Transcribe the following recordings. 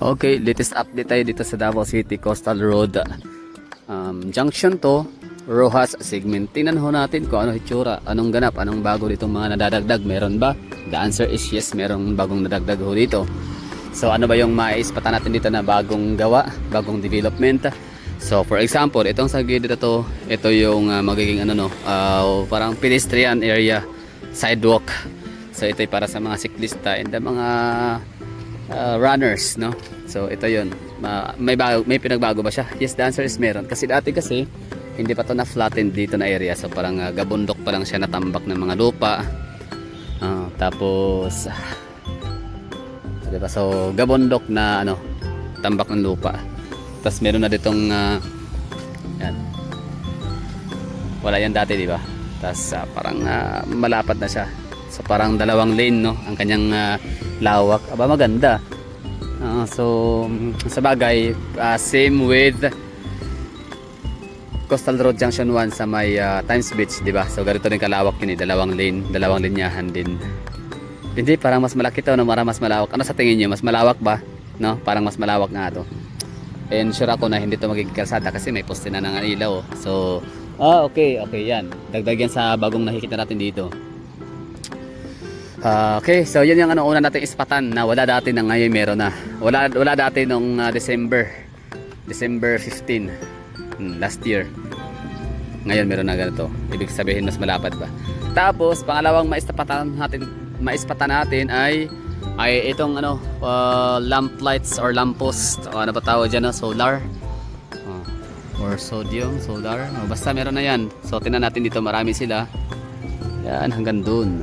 Okay, latest update tayo dito sa Davao City Coastal Road. Junction to Rojas segment. Tingnan ho natin kung ano hitsura, anong ganap, anong bago ditong mga nadadagdag. Meron ba? The answer is yes, merong bagong nadagdag ho dito. So ano ba yung maispatan natin dito na bagong gawa, bagong development? So for example, itong sa gilid to, ito yung magiging parang pedestrian area, sidewalk. So ito ay para sa mga siklista and the mga runners, no? So ito yun. May pinagbago ba siya? Yes, the answer is meron. Kasi dati hindi pa to na flattened dito na area. So parang gabundok pa lang siya, natambak ng mga lupa. Tapos diba? So gabundok na tambak ng lupa. Tapos meron na ditong yan. Wala yan dati, di ba? Tapos parang malapad na siya. So parang dalawang lane, no, ang kanyang lawak. Aba, maganda. So sa bagay, same with Coastal Road Junction 1 sa may Times Beach, di ba? So ganito rin kalawak yun, dalawang linyahan din. Hindi, parang mas malaki to, no? Mas malawak. Ano sa tingin niyo? Mas malawak ba? No? Parang mas malawak nga to. And sure ako na hindi to magiging kalsada kasi may poste na ng ilaw. So okay, yan. Dagdag yan sa bagong nakikita natin dito. Okay, so yun yung una nating ispatan na wala dati na ngayon meron na. Wala dati nung December 15 last year. Ngayon meron na ganito. Ibig sabihin mas malapad ba. Tapos pangalawang maispatan natin ay itong lamp lights or lamp post o ano ba tawag dyan, solar or solar. Basta meron na yan. So tingnan natin dito, marami sila. Yan, hanggang dun.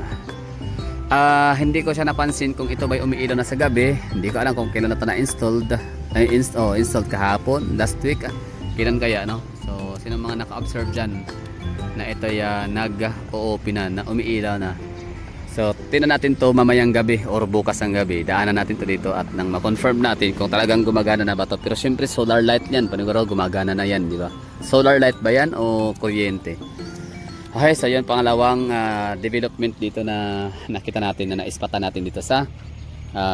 Hindi ko siya napansin kung ito ba'y umiilaw na sa gabi. Hindi ko alam kung kailan na ito na-installed. Installed kahapon, last week. Kailan kaya, no? So, sino mga naka-observe dyan na ito ay nag-o-open na umiilaw na. So, tingnan natin to mamayang gabi or bukas ng gabi. Daanan natin to dito at nang ma-confirm natin kung talagang gumagana na ba to. Pero syempre, solar light yan. Paniguro, gumagana na yan, di ba? Solar light ba yan o kuryente? Okay, so yun pangalawang development dito na nakita natin na naispatan natin dito sa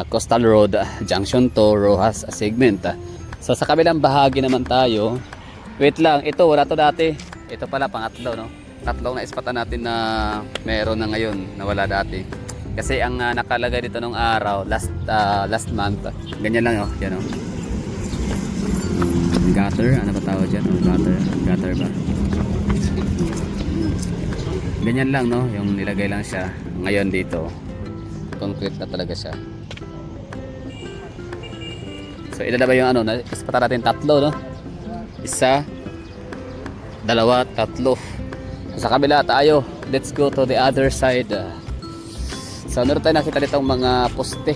Coastal Road Junction to Rojas segment. So sa kabilang bahagi naman tayo, wait lang, ito wala to dati. Ito pala pangatlo, no? Tatlong naispatan natin na meron na ngayon na wala dati. Kasi ang nakalagay dito nung araw last month, ganyan lang, yan, gutter, ano ba tawag dyan? Gutter ba? Ganyan lang, no, yung nilagay lang siya. Ngayon dito concrete na talaga siya. So ilan na ba yung ispatan natin? Tatlo, no? Isa, dalawa, tatlo. Sa kabila tayo, let's go to the other side. So meron tayo nakita ditong mga poste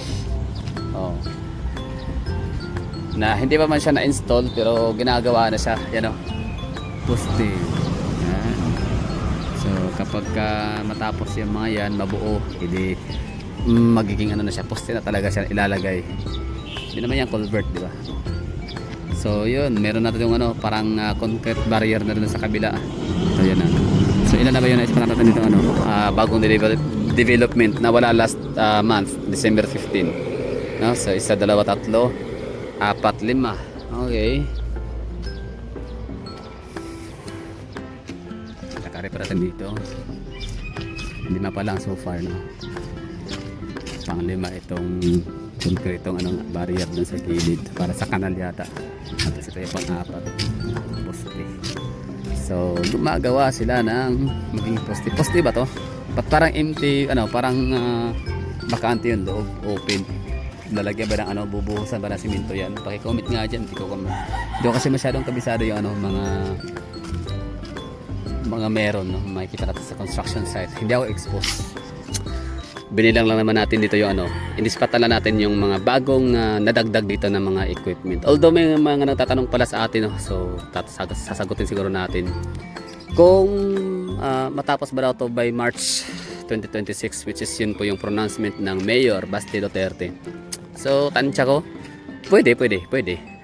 na hindi pa man siya na-install pero ginagawa na siya. Yan, poste. So kapag matapos yung mga yan, mabuo, hindi magiging na siya, poste na talaga siya ilalagay. Hindi naman yan culvert, di ba? So yun, meron natin yung parang concrete barrier na rin sa kabila. So yan na. So ilan na ba yun na ispan natin dito bagong development na wala last month, December 15. No? So isa, dalawa, tatlo, apat, lima. Okay. Nakarepara natin dito. Lima pa lang so far, no? Pang lima itong konkretong barrier dun sa gilid para sa kanal yata. At ito yung pang-apat, poste. So gumagawa sila ng maging poste ba to? Ba't parang empty, parang bakante yung loob, open. Lalagyan ba ng bubuhusan ba ng simento yan? Paki-comment nga dyan. Hindi ko kasi masyadong kabisado yung mga meron, no? Makikita natin sa construction site. Hindi ako exposed. Binilang lang naman natin dito yung inispatan lang natin yung mga bagong nadagdag dito ng mga equipment. Although may mga nagtatanong pala sa atin, no? So sasagutin siguro natin kung matapos ba daw to by March 2026, which is yun po yung pronouncement ng Mayor Basti Duterte. So tansya ko, pwede.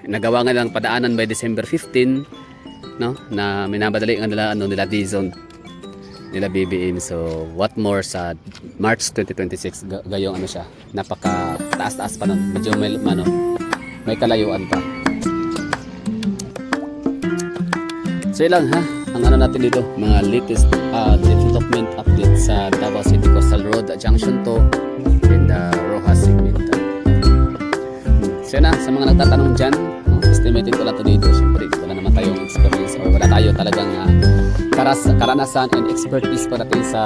Nagawa nga lang padaanan by December 15, no? Na minabadali ang nila D-Zone, nila BBM. So what more sa March 2026 gayong siya, napaka taas pa nun, medyo may kalayuan pa. So yun lang ha, ang ano natin dito, mga latest development update sa Davao City Coastal Road Junction 2 and Rojas segment. So yun na, sa mga nagtatanong dyan, estimated ko lang to dito. Siyempre wala naman tayong experience or wala tayo talagang karanasan and expertise parating sa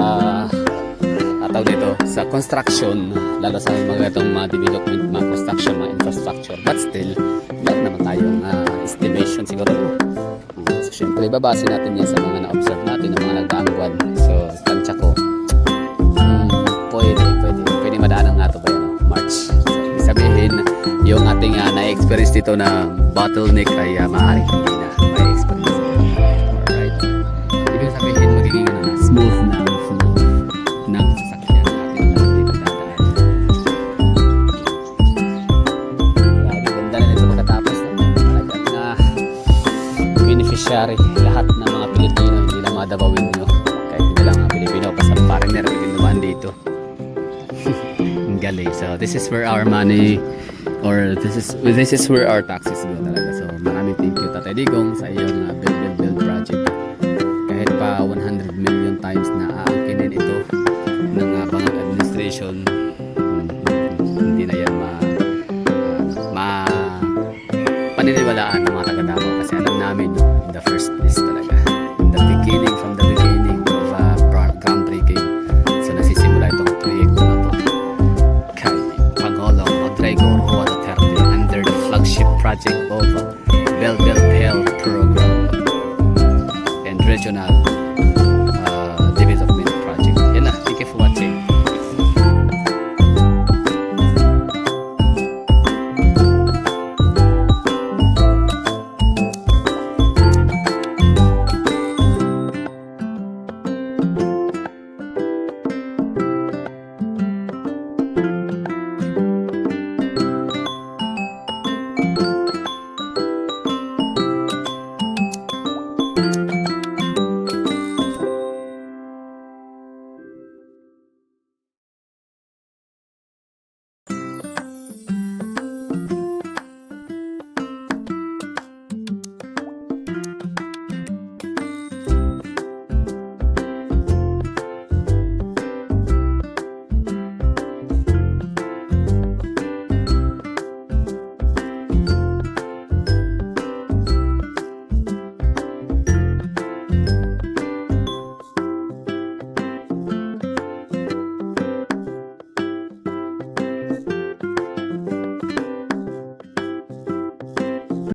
tawag dito sa construction, lalo sa mga itong mga development, mga construction, mga infrastructure, but still meron naman tayong estimation siguro. So syempre ibabase natin yan sa mga na-observe natin ng mga nagdaang buwan. So tansya ko pwede madaanan nga ito ba yun, March. So ibig sabihin yung ating na-experience dito na bottleneck ay maaaring hindi na may experience. Alright, ibig sabihin magiging smooth na flow ng sasakyan natin dito dadaan. Grabe ganda na nito pagkatapos, talagang beneficiary lahat ng mga Pilipino, hindi lang mga Davawin nyo, kahit hindi lang mga Pilipino, basta foreigner yung naman dito. Ang galing. So this is where our money or this is where our taxes go talaga. So maraming thank you Tatay Digong sa iyong build project. Kahit pa 100 million times na aangkinin ito ng Bangag Administration, hindi na yan paniniwalaan ng mga taga Davao, kasi alam namin in the first place talaga, in the beginning, from the beginning of groundbreaking. So nagsisimula itong proyekto na to kay Pangulong Rodrigo Roa Duterte under the flagship project of Bell Health Program and Regional